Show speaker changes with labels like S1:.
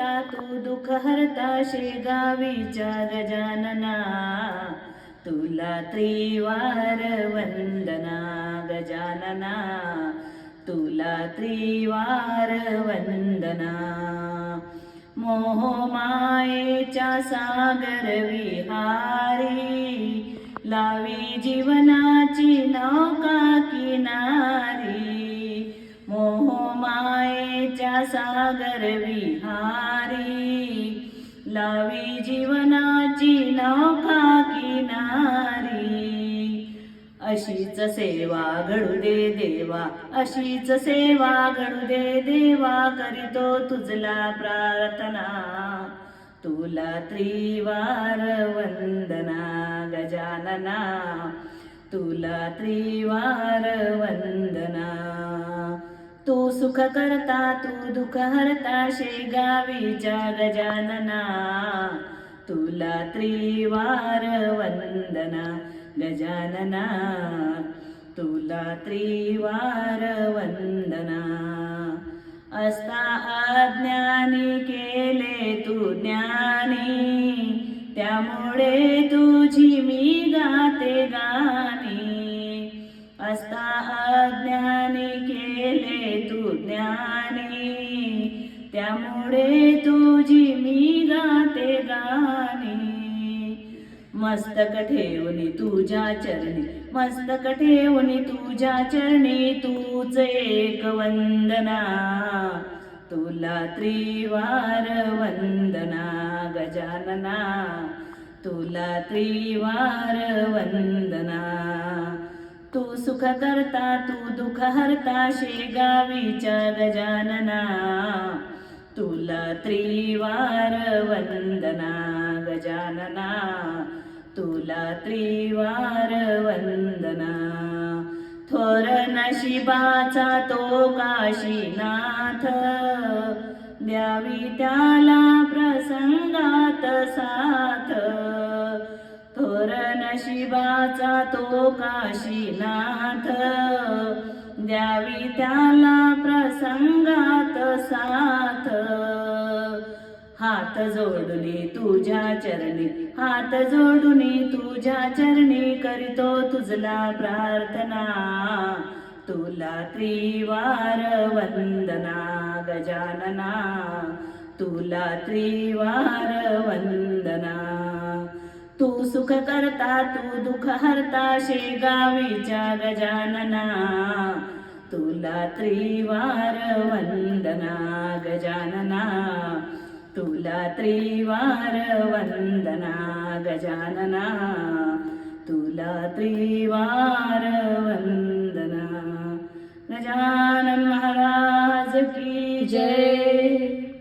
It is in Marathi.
S1: तू दुःख हरता शेगावीच्या गजानना, तुला त्रिवार वंदना गजानना, तुला त्रिवार वंदना. मोहमायेच्या सागर विहारी, लावी जीवनाची नौका किनारी. मोहमायेच्या सागर विहारी, लावी जीवनाची नौका किनारी. अशीच सेवा घडू दे देवा, अशीच सेवा घडू दे देवा, करीतो तुझला प्रार्थना. तुला त्रिवार वंदना गजानना, तुला त्रिवार वंदना. तू सुख करता तू दुःख हरता शेगावीच्या गजानना, तुला त्रिवार वंदना गजानना, तुला त्रिवार वंदना. असता अज्ञानी केले तू ज्ञानी, त्यामुळे तुझी मी गाते गाणी. असता अज्ञानी केले तू ज्ञानी, त्यामुळे तुझी मी गाते गाणी. मस्तक ठेवून तुझ्या चरणी, मस्तक ठेवून तुझ्या चरणी, तूच एक वंदना. तुला त्रिवार वंदना गजानना, तुला त्रिवार वंदना. तू सुख करता तू दुःख हरता शेगावीच्या गजानना, तुला त्रिवार वंदना गजानना, तुला त्रिवार वंदना. थोर नशिबाचा तो काशीनाथ, द्यावी त्याला प्रसंगात साथ. थोर नशिबाचा तो काशीनाथ, द्यावी त्याला प्रसंगात साथ. हात जोडून तुझ्या चरणी, हात जोडून तुझ्या चरणी, करीतो तुझला प्रार्थना. तुला त्रिवार वंदना गजानना, तुला त्रिवार वंदना. तू सुख करता तू दुःख हरता शेगावीच्या गजानना, तुला त्रिवार वंदना गजानना, तुला त्रिवार वंदना गजानना, तुला त्रिवार वंदना. गजानन महाराज की जय.